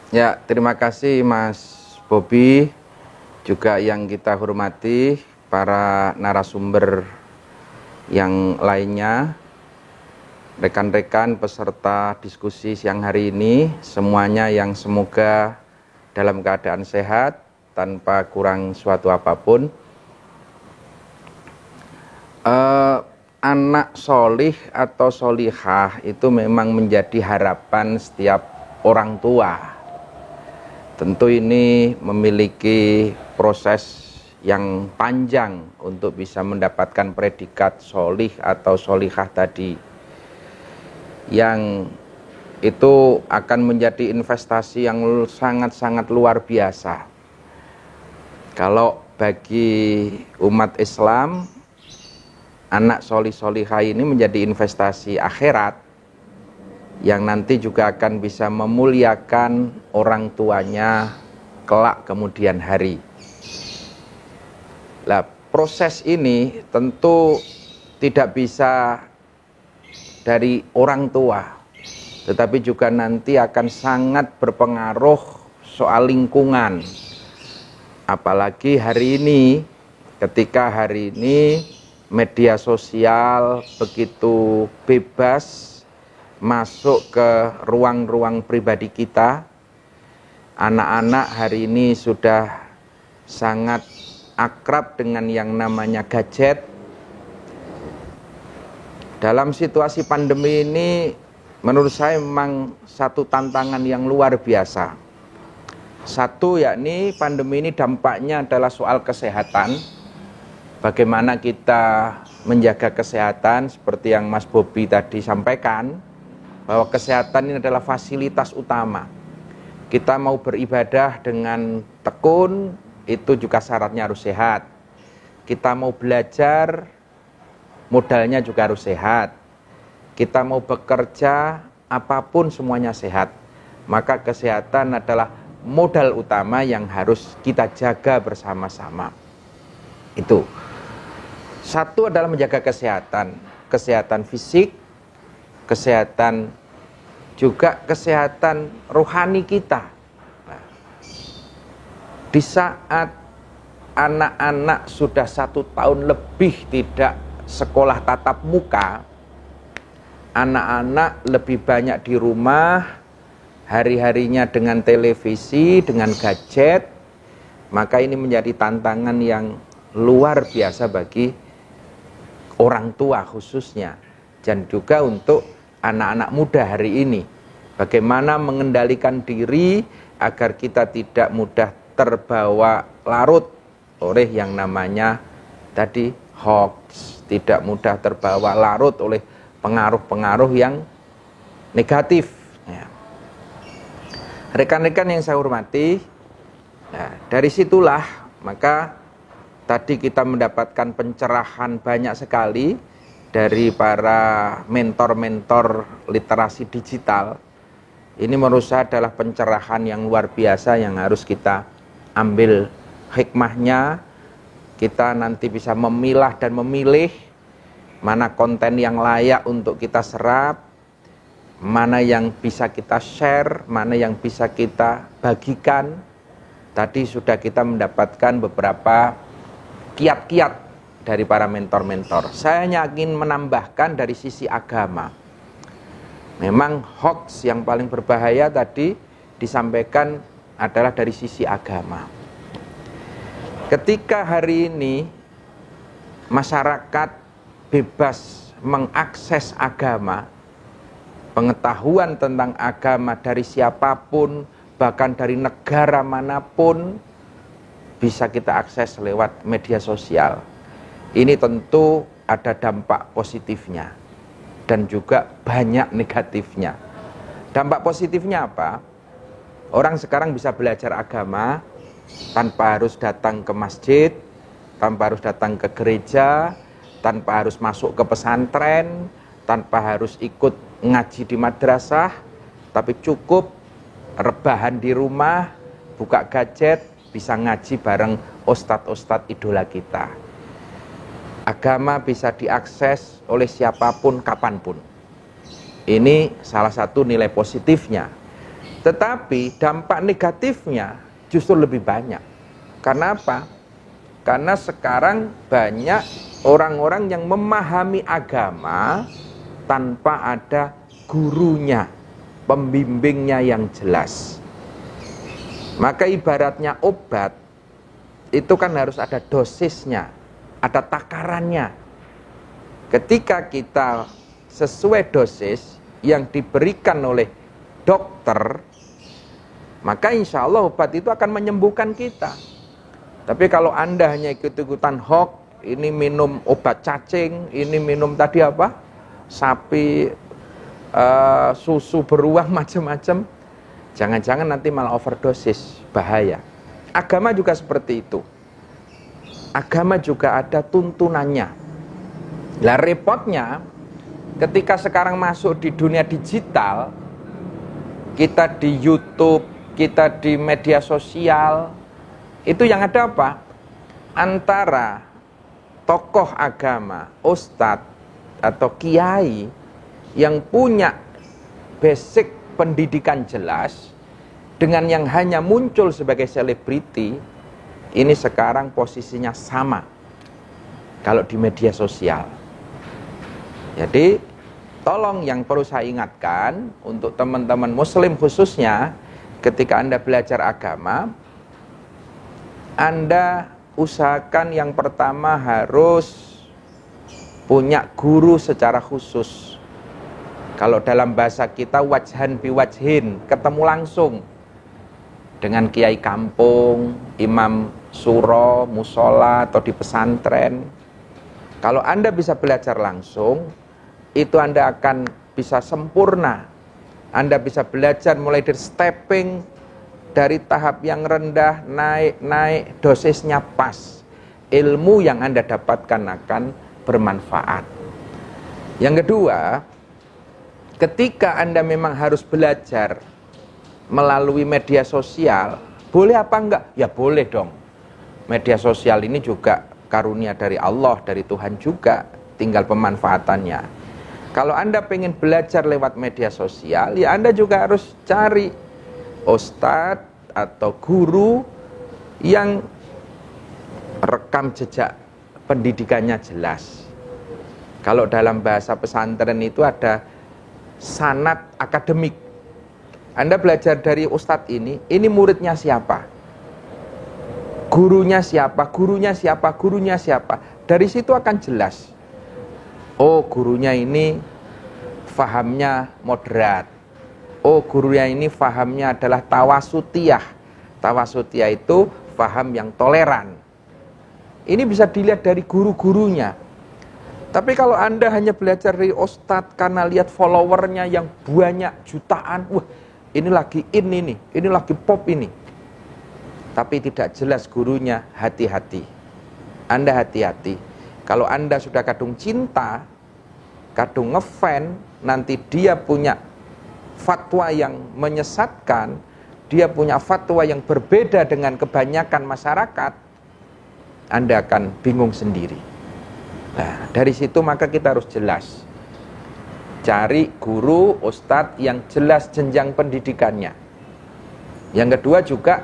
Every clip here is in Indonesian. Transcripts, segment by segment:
Ya, terima kasih Mas Bobi, juga yang kita hormati para narasumber yang lainnya, rekan-rekan peserta diskusi siang hari ini, semuanya yang semoga dalam keadaan sehat, tanpa kurang suatu apapun. Anak solih atau solihah itu memang menjadi harapan setiap orang tua. Tentu ini memiliki proses yang panjang untuk bisa mendapatkan predikat solih atau solihah tadi, yang itu akan menjadi investasi yang sangat-sangat luar biasa. Kalau bagi umat Islam, anak solih solihah ini menjadi investasi akhirat yang nanti juga akan bisa memuliakan orang tuanya kelak kemudian hari. Nah, proses ini tentu tidak bisa dari orang tua, tetapi juga nanti akan sangat berpengaruh soal lingkungan. Apalagi hari ini, ketika hari ini media sosial begitu bebas masuk ke ruang-ruang pribadi kita. Anak-anak hari ini sudah sangat akrab dengan yang namanya gadget. Dalam situasi pandemi ini, menurut saya memang satu tantangan yang luar biasa. Satu, yakni pandemi ini dampaknya adalah soal kesehatan. Bagaimana kita menjaga kesehatan, seperti yang Mas Bobi tadi sampaikan, bahwa kesehatan ini adalah fasilitas utama. Kita mau beribadah dengan tekun, itu juga syaratnya harus sehat. Kita mau belajar, modalnya juga harus sehat. Kita mau bekerja, apapun semuanya sehat. Maka kesehatan adalah modal utama yang harus kita jaga bersama-sama. Itu. Satu adalah menjaga kesehatan. Kesehatan fisik, kesehatan juga kesehatan rohani kita. Nah, di saat anak-anak sudah 1 tahun lebih tidak sekolah tatap muka, anak-anak lebih banyak di rumah, hari-harinya dengan televisi, dengan gadget, maka ini menjadi tantangan yang luar biasa bagi orang tua khususnya, dan juga untuk anak-anak muda hari ini. Bagaimana mengendalikan diri agar kita tidak mudah terbawa larut oleh yang namanya tadi hoax, tidak mudah terbawa larut oleh pengaruh-pengaruh yang negatif. Rekan-rekan yang saya hormati, dari situlah maka tadi kita mendapatkan pencerahan banyak sekali dari para mentor-mentor literasi digital. Ini menurut saya adalah pencerahan yang luar biasa yang harus kita ambil hikmahnya. Kita nanti bisa memilah dan memilih mana konten yang layak untuk kita serap, mana yang bisa kita share, mana yang bisa kita bagikan. Tadi sudah kita mendapatkan beberapa kiat-kiat dari para mentor-mentor. Saya hanya ingin menambahkan dari sisi agama. Memang hoax yang paling berbahaya tadi disampaikan adalah dari sisi agama. Ketika hari ini masyarakat bebas mengakses agama, pengetahuan tentang agama dari siapapun, bahkan dari negara manapun, bisa kita akses lewat media sosial. Ini tentu ada dampak positifnya dan juga banyak negatifnya. Dampak positifnya apa? Orang sekarang bisa belajar agama tanpa harus datang ke masjid, tanpa harus datang ke gereja, tanpa harus masuk ke pesantren, tanpa harus ikut ngaji di madrasah, tapi cukup rebahan di rumah, buka gadget, bisa ngaji bareng ustadz-ustadz idola kita. Agama bisa diakses oleh siapapun, kapanpun. Ini salah satu nilai positifnya. Tetapi dampak negatifnya justru lebih banyak. Karena apa? Karena sekarang banyak orang-orang yang memahami agama tanpa ada gurunya, pembimbingnya yang jelas. Maka ibaratnya obat itu kan harus ada dosisnya, ada takarannya. Ketika kita sesuai dosis yang diberikan oleh dokter, maka insya Allah obat itu akan menyembuhkan kita. Tapi kalau Anda hanya ikut-ikutan hoax, ini minum obat cacing, ini minum tadi apa? Sapi, susu beruang, macam-macam. Jangan-jangan nanti malah overdosis, bahaya. Agama juga seperti itu. Agama juga ada tuntunannya. Lah repotnya, ketika sekarang masuk di dunia digital, kita di YouTube, kita di media sosial, itu yang ada apa? Antara tokoh agama, ustadz atau kiai yang punya basic pendidikan jelas dengan yang hanya muncul sebagai selebriti, ini sekarang posisinya sama kalau di media sosial. Jadi tolong yang perlu saya ingatkan untuk teman-teman muslim khususnya, ketika Anda belajar agama, Anda usahakan yang pertama harus punya guru secara khusus. Kalau dalam bahasa kita wajhan biwajhin, ketemu langsung dengan kiai kampung, imam suro, musola atau di pesantren. Kalau Anda bisa belajar langsung, itu Anda akan bisa sempurna. Anda bisa belajar mulai dari stepping, dari tahap yang rendah, naik, dosisnya pas. Ilmu yang Anda dapatkan akan bermanfaat. Yang kedua, ketika Anda memang harus belajar melalui media sosial, boleh apa enggak? Ya boleh dong. Media sosial ini juga karunia dari Allah, dari Tuhan juga, tinggal pemanfaatannya. Kalau Anda pengen belajar lewat media sosial, ya Anda juga harus cari ustadz atau guru yang rekam jejak pendidikannya jelas. Kalau dalam bahasa pesantren itu ada sanad akademik. Anda belajar dari ustadz ini muridnya siapa? Gurunya siapa? Gurunya siapa? Gurunya siapa? Dari situ akan jelas. Oh, gurunya ini fahamnya moderat. Oh, gurunya ini fahamnya adalah tawasutiyah. Tawasutiyah itu faham yang toleran. Ini bisa dilihat dari guru-gurunya. Tapi kalau Anda hanya belajar dari ustadz karena lihat followernya yang banyak jutaan, wah ini lagi ini lagi pop ini. Tapi tidak jelas gurunya, hati-hati. Anda hati-hati. Kalau Anda sudah kadung cinta, kadung ngefan, nanti dia punya fatwa yang menyesatkan, dia punya fatwa yang berbeda dengan kebanyakan masyarakat, Anda akan bingung sendiri. Nah, dari situ maka kita harus jelas. Cari guru, ustadz yang jelas jenjang pendidikannya. Yang kedua juga,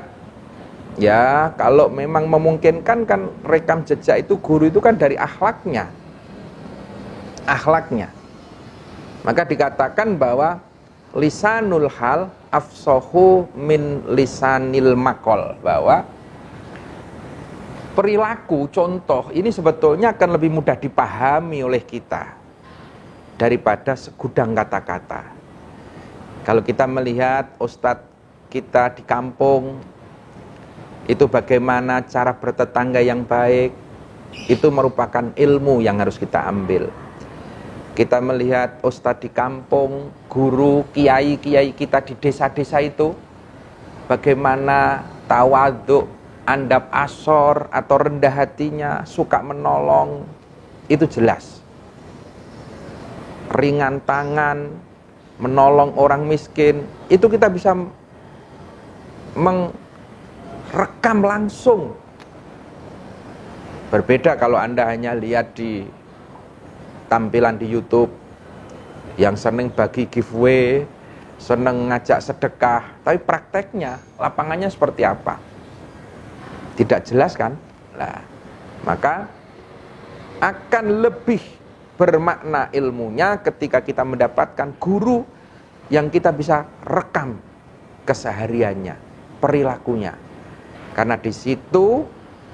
ya kalau memang memungkinkan kan rekam jejak itu, guru itu kan dari akhlaknya. Maka dikatakan bahwa lisanul hal afsahu min lisanil maqal, bahwa perilaku, contoh ini sebetulnya akan lebih mudah dipahami oleh kita daripada segudang kata-kata. Kalau kita melihat ustadz kita di kampung itu bagaimana cara bertetangga yang baik, itu merupakan ilmu yang harus kita ambil. Kita melihat ustadz di kampung, guru, kiai-kiai kita di desa-desa itu bagaimana tawadhu, andap asor atau rendah hatinya, suka menolong, itu jelas. Ringan tangan, menolong orang miskin, itu kita bisa rekam langsung. Berbeda kalau Anda hanya lihat di tampilan di YouTube yang sering bagi giveaway, seneng ngajak sedekah, tapi prakteknya, lapangannya seperti apa? Tidak jelas kan? Nah, maka akan lebih bermakna ilmunya ketika kita mendapatkan guru yang kita bisa rekam kesehariannya, perilakunya. Karena di situ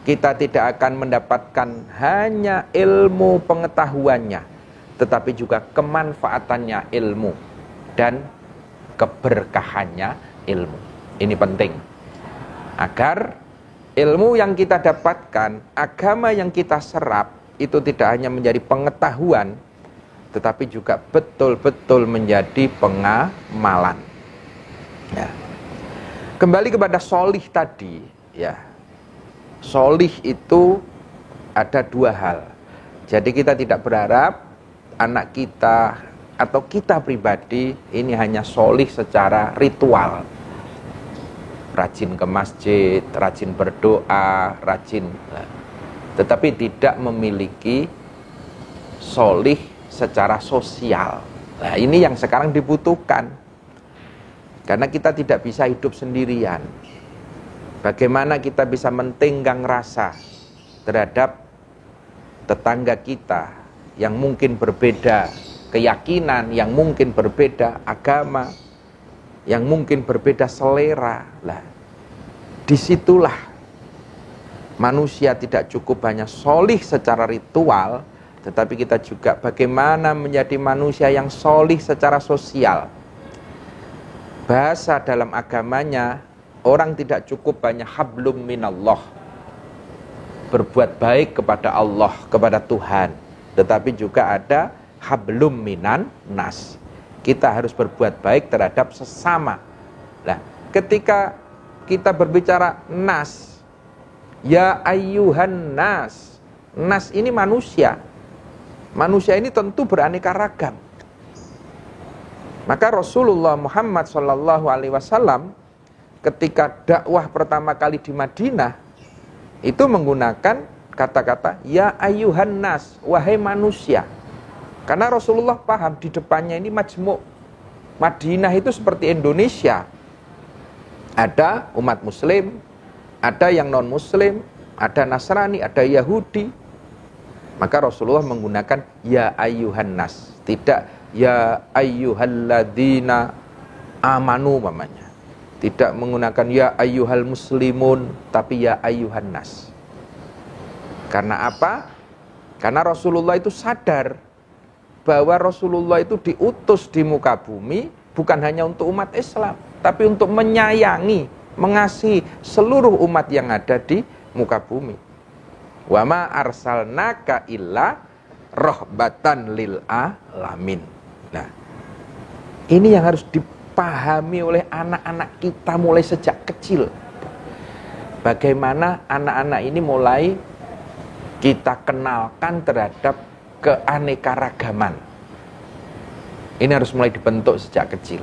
kita tidak akan mendapatkan hanya ilmu pengetahuannya, tetapi juga kemanfaatannya ilmu dan keberkahannya ilmu. Ini penting. Agar ilmu yang kita dapatkan, agama yang kita serap, itu tidak hanya menjadi pengetahuan, tetapi juga betul-betul menjadi pengamalan. Ya. Kembali kepada solih tadi, ya. Solih itu ada dua hal. Jadi kita tidak berharap anak kita atau kita pribadi ini hanya solih secara ritual. Rajin ke masjid, rajin berdoa, tetapi tidak memiliki solih secara sosial. Nah, ini yang sekarang dibutuhkan. Karena kita tidak bisa hidup sendirian. Bagaimana kita bisa mentenggang rasa terhadap tetangga kita yang mungkin berbeda keyakinan, yang mungkin berbeda agama, yang mungkin berbeda selera. Lah, disitulah manusia tidak cukup hanya solih secara ritual, tetapi kita juga bagaimana menjadi manusia yang solih secara sosial. Bahasa dalam agamanya, orang tidak cukup hanya hablum minallah, berbuat baik kepada Allah, kepada Tuhan, tetapi juga ada hablum minan nas. Kita harus berbuat baik terhadap sesama. Nah, ketika kita berbicara nas, ya ayyuhan nas, nas ini manusia. Manusia ini tentu beraneka ragam. Maka Rasulullah Muhammad SAW ketika dakwah pertama kali di Madinah itu menggunakan kata-kata ya ayyuhan nas, wahai manusia. Karena Rasulullah paham di depannya ini majmuk. Madinah itu seperti Indonesia. Ada umat muslim, ada yang non muslim, ada Nasrani, ada Yahudi. Maka Rasulullah menggunakan ya ayyuhan nas, tidak ya ayyuhalladzina amanu mamanya. Tidak menggunakan ya ayyuhal muslimun, tapi ya ayyuhan nas. Karena apa? Karena Rasulullah itu sadar bahwa Rasulullah itu diutus di muka bumi bukan hanya untuk umat Islam, tapi untuk menyayangi, mengasihi seluruh umat yang ada di muka bumi. Wa ma arsalnaka illa rahbatan lil alamin. Nah, ini yang harus dipahami oleh anak-anak kita mulai sejak kecil. Bagaimana anak-anak ini mulai kita kenalkan terhadap keanekaragaman. Ini harus mulai dibentuk sejak kecil.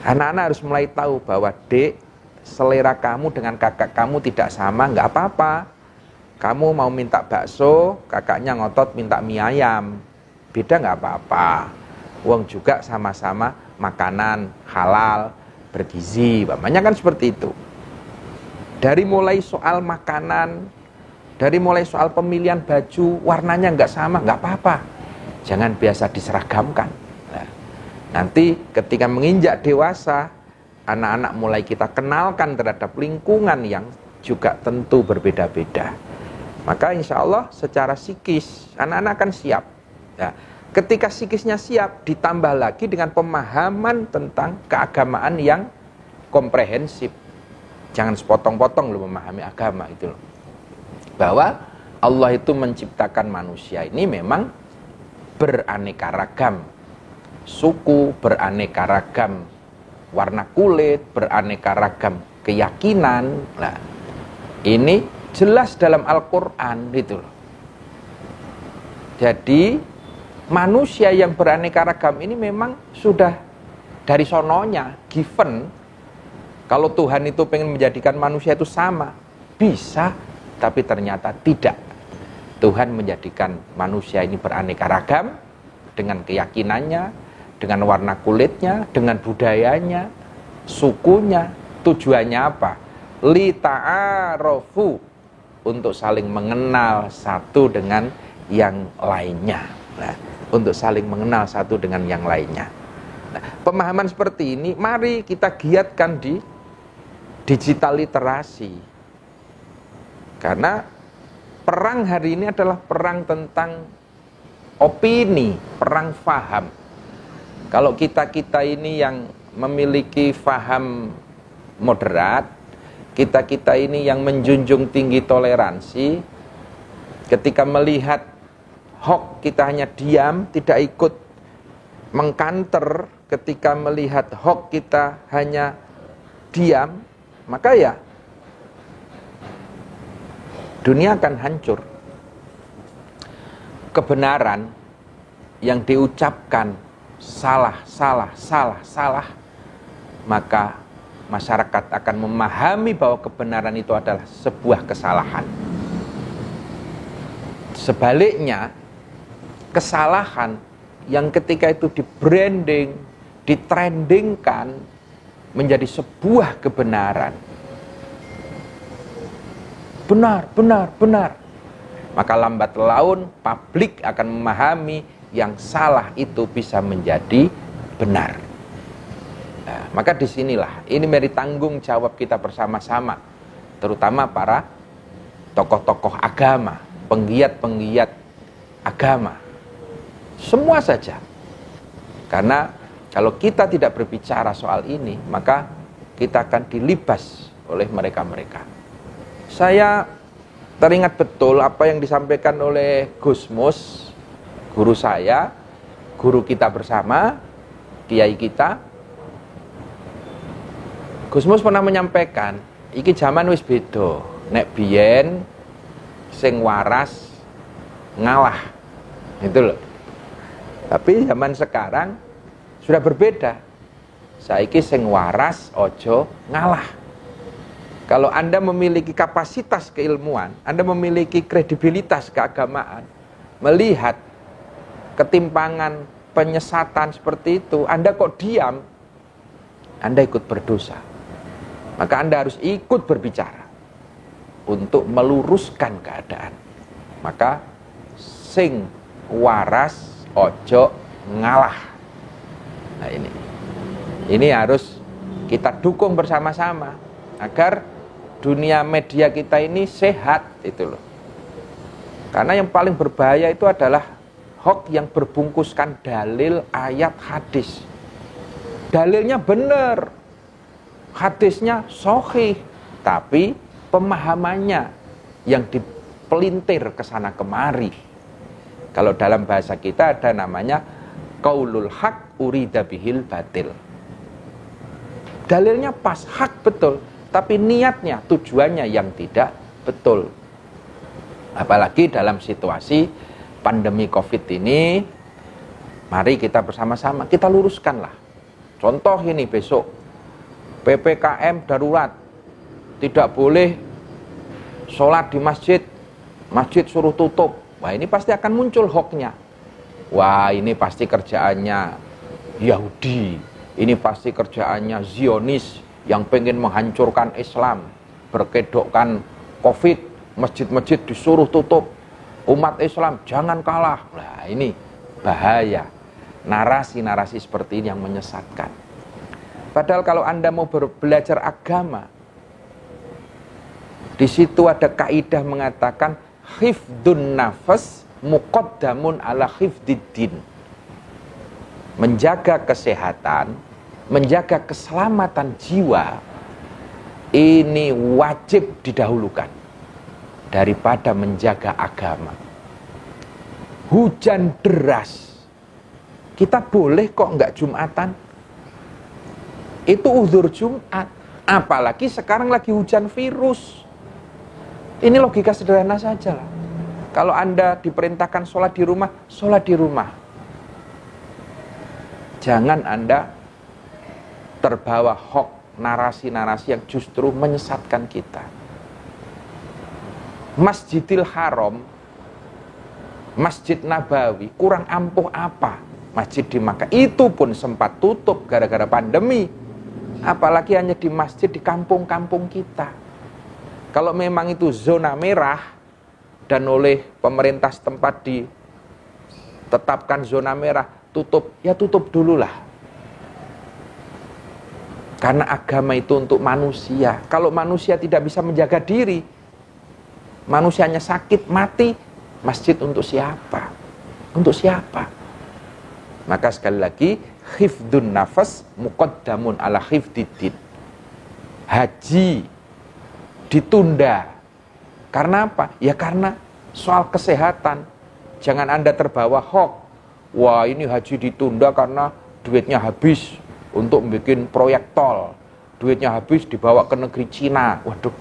Anak-anak harus mulai tahu bahwa dek, selera kamu dengan kakak kamu tidak sama, nggak apa-apa. Kamu mau minta bakso, kakaknya ngotot minta mie ayam, beda nggak apa-apa. Wong juga sama-sama makanan halal, bergizi, namanya kan seperti itu. Dari mulai soal makanan, dari mulai soal pemilihan baju, warnanya nggak sama, nggak apa-apa. Jangan biasa diseragamkan. Nah, nanti ketika menginjak dewasa, anak-anak mulai kita kenalkan terhadap lingkungan yang juga tentu berbeda-beda. Maka insya Allah secara psikis anak-anak akan siap. Nah, ketika psikisnya siap, ditambah lagi dengan pemahaman tentang keagamaan yang komprehensif. Jangan sepotong-potong loh memahami agama itu loh. Bahwa Allah itu menciptakan manusia ini memang beraneka ragam suku, beraneka ragam warna kulit, beraneka ragam keyakinan. Nah, ini jelas dalam Al-Quran gitu loh. Jadi manusia yang beraneka ragam ini memang sudah dari sononya given. Kalau Tuhan itu pengen menjadikan manusia itu sama, bisa, tapi ternyata tidak. Tuhan menjadikan manusia ini beraneka ragam dengan keyakinannya, dengan warna kulitnya, dengan budayanya, sukunya. Tujuannya apa? Li ta'arofu, untuk saling mengenal satu dengan yang lainnya. Nah, untuk saling mengenal satu dengan yang lainnya. Nah, pemahaman seperti ini mari kita giatkan di digital literasi. Karena perang hari ini adalah perang tentang opini, perang faham. Kalau kita ini yang memiliki faham moderat, kita ini yang menjunjung tinggi toleransi, ketika melihat hoax kita hanya diam, tidak ikut mengkanter. Ketika melihat hoax kita hanya diam, maka ya dunia akan hancur. Kebenaran yang diucapkan salah, maka masyarakat akan memahami bahwa kebenaran itu adalah sebuah kesalahan. Sebaliknya, kesalahan yang ketika itu di-branding, ditrendingkan menjadi sebuah kebenaran. Benar. Maka lambat laun publik akan memahami yang salah itu bisa menjadi benar. Nah, maka disinilah ini menjadi tanggung jawab kita bersama-sama, terutama para tokoh-tokoh agama, penggiat-penggiat agama, semua saja. Karena kalau kita tidak berbicara soal ini, maka kita akan dilibas oleh mereka-mereka. Saya teringat betul apa yang disampaikan oleh Gus Mus, guru saya, guru kita bersama, kiai kita. Gus Mus pernah menyampaikan, iki zaman wis beda. Nek biyen sing waras ngalah. Itu loh. Tapi zaman sekarang sudah berbeda. Saiki sing waras ojo ngalah. Kalau Anda memiliki kapasitas keilmuan, Anda memiliki kredibilitas keagamaan, melihat ketimpangan, penyesatan seperti itu, Anda kok diam, Anda ikut berdosa. Maka Anda harus ikut berbicara untuk meluruskan keadaan. Maka sing waras ojo ngalah. Nah ini harus kita dukung bersama-sama agar dunia media kita ini sehat itu loh. Karena yang paling berbahaya itu adalah hoax yang berbungkuskan dalil, ayat, hadis. Dalilnya benar, hadisnya sahih, tapi pemahamannya yang dipelintir ke sana kemari. Kalau dalam bahasa kita ada namanya qaulul haq urida bihil batil. Dalilnya pas, hak betul, tapi niatnya, tujuannya yang tidak betul. Apalagi dalam situasi pandemi Covid ini, mari kita bersama-sama, kita luruskanlah. Contoh ini besok, PPKM darurat, tidak boleh sholat di masjid, masjid suruh tutup. Wah, ini pasti akan muncul hoaxnya. Wah, ini pasti kerjaannya Yahudi, ini pasti kerjaannya Zionis yang pengen menghancurkan Islam, berkedokkan Covid, masjid-masjid disuruh tutup, umat Islam jangan kalah. Nah, ini bahaya. Narasi-narasi seperti ini yang menyesatkan. Padahal kalau Anda mau belajar agama, di situ ada kaidah mengatakan hifdun nafas muqaddamun ala hifdiddin. Menjaga kesehatan, menjaga keselamatan jiwa, ini wajib didahulukan daripada menjaga agama. Hujan deras, kita boleh kok nggak Jumatan? Itu uzur Jumat. Apalagi sekarang lagi hujan virus. Ini logika sederhana saja lah. Kalau Anda diperintahkan sholat di rumah, sholat di rumah. Jangan Anda terbawa hoax, narasi-narasi yang justru menyesatkan kita. Masjidil Haram, Masjid Nabawi, kurang ampuh apa Masjid di Makkah itu pun sempat tutup gara-gara pandemi. Apalagi hanya di masjid di kampung-kampung kita. Kalau memang itu zona merah dan oleh pemerintah setempat ditetapkan zona merah, tutup, ya tutup dululah. Karena agama itu untuk manusia. Kalau manusia tidak bisa menjaga diri, manusianya sakit, mati, masjid untuk siapa? Untuk siapa? Maka sekali lagi, hifdun nafas muqaddamun ala hifdiddin. Haji ditunda. Karena apa? Ya karena soal kesehatan. Jangan Anda terbawa hoax. Wah, ini haji ditunda karena duitnya habis untuk membuat proyek tol. Duitnya habis dibawa ke negeri Cina. Waduh.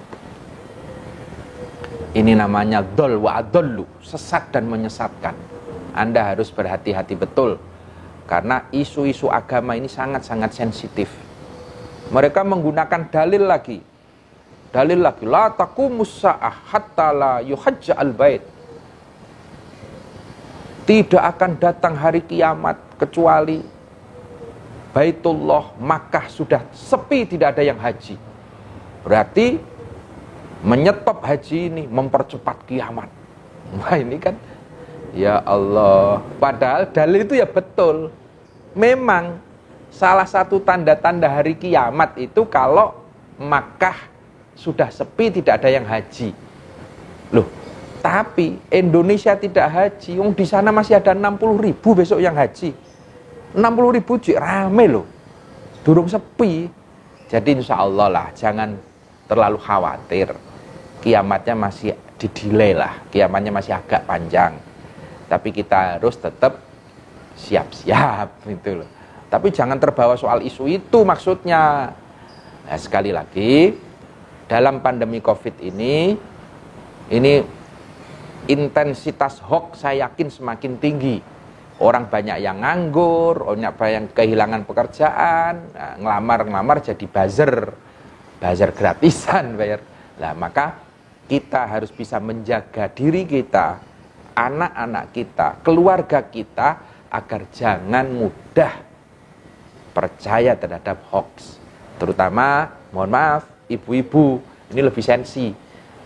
Ini namanya dhol wa adollu, sesat dan menyesatkan. Anda harus berhati-hati betul. Karena isu-isu agama ini sangat-sangat sensitif. Mereka menggunakan dalil lagi. La taqumus sa'ah hatta la yuhajja al-bait. Tidak akan datang hari kiamat kecuali Baitullah Makkah sudah sepi, tidak ada yang haji. Berarti menyetop haji ini mempercepat kiamat. Wah, ini kan ya Allah, padahal dalil itu ya betul. Memang salah satu tanda-tanda hari kiamat itu kalau Makkah sudah sepi, tidak ada yang haji. Loh, tapi Indonesia tidak haji. Di sana masih ada 60.000 besok yang haji. 60.000 jik rame loh. Durung sepi. Jadi insya Allah lah, jangan terlalu khawatir. Kiamatnya masih didelay lah. Kiamatnya masih agak panjang. Tapi kita harus tetap siap-siap gitu loh. Tapi jangan terbawa soal isu itu maksudnya. Nah, sekali lagi, dalam pandemi Covid ini intensitas hoax saya yakin semakin tinggi. Orang banyak yang nganggur, banyak yang kehilangan pekerjaan, ngelamar jadi buzzer gratisan bayar. Nah, maka kita harus bisa menjaga diri kita, anak-anak kita, keluarga kita, agar jangan mudah percaya terhadap hoax. Terutama, mohon maaf, ibu-ibu, ini lebih sensi,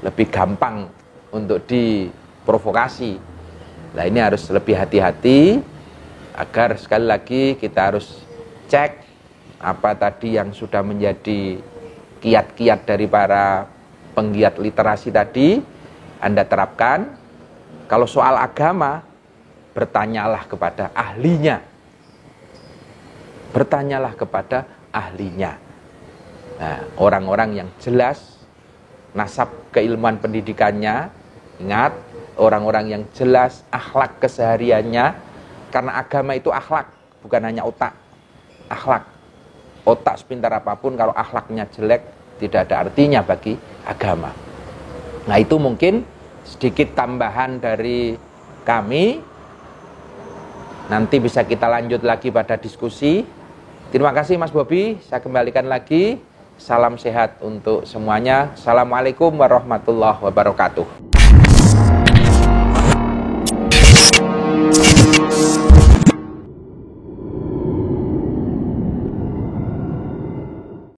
lebih gampang untuk diprovokasi. Nah, ini harus lebih hati-hati, agar sekali lagi kita harus cek apa tadi yang sudah menjadi kiat-kiat dari para penggiat literasi tadi, Anda terapkan. Kalau soal agama, bertanyalah kepada ahlinya. Bertanyalah kepada ahlinya. Nah, orang-orang yang jelas nasab keilmuan pendidikannya, ingat, orang-orang yang jelas akhlak kesehariannya, karena agama itu akhlak, bukan hanya otak. Akhlak. Otak sepintar apapun, kalau akhlaknya jelek, tidak ada artinya bagi agama. Nah, itu mungkin sedikit tambahan dari kami. Nanti bisa kita lanjut lagi pada diskusi. Terima kasih Mas Bobi, saya kembalikan lagi. Salam sehat untuk semuanya. Assalamualaikum warahmatullahi wabarakatuh.